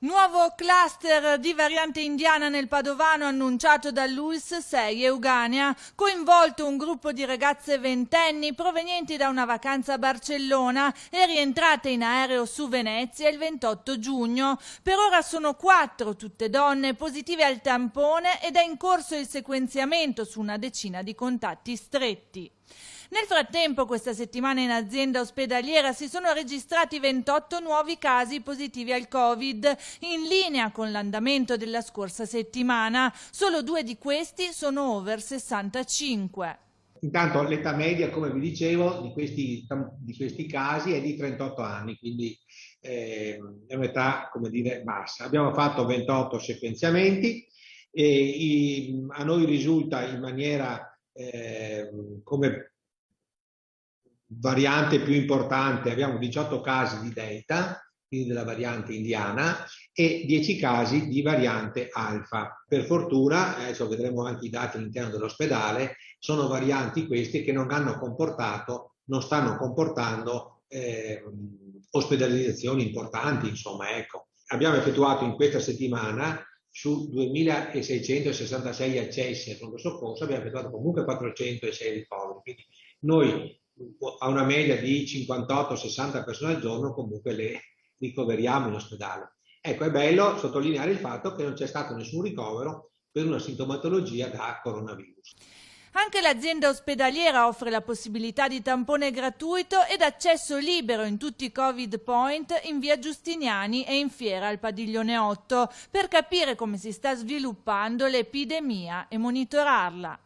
Nuovo cluster di variante indiana nel Padovano annunciato dall'ULSS 6 Euganea, coinvolto un gruppo di ragazze ventenni provenienti da una vacanza a Barcellona e rientrate in aereo su Venezia il 28 giugno. Per ora sono 4, tutte donne, positive al tampone ed è in corso il sequenziamento su una decina di contatti stretti. Nel frattempo, questa settimana in azienda ospedaliera si sono registrati 28 nuovi casi positivi al Covid, in linea con l'andamento della scorsa settimana. Solo 2 di questi sono over 65. Intanto l'età media, come vi dicevo, di questi casi è di 38 anni, quindi è un'età, come dire, bassa. Abbiamo fatto 28 sequenziamenti e a noi risulta in maniera come variante più importante, abbiamo 18 casi di Delta, quindi della variante indiana, e 10 casi di variante Alfa. Per fortuna, adesso vedremo anche i dati all'interno dell'ospedale, sono varianti questi che non stanno comportando ospedalizzazioni importanti, insomma, ecco. Abbiamo effettuato in questa settimana su 2.666 accessi al pronto soccorso, abbiamo effettuato comunque 406 ricoveri, quindi noi a una media di 58-60 persone al giorno comunque le ricoveriamo in ospedale. Ecco, è bello sottolineare il fatto che non c'è stato nessun ricovero per una sintomatologia da coronavirus. Anche l'azienda ospedaliera offre la possibilità di tampone gratuito ed accesso libero in tutti i Covid Point in via Giustiniani e in fiera al padiglione 8 per capire come si sta sviluppando l'epidemia e monitorarla.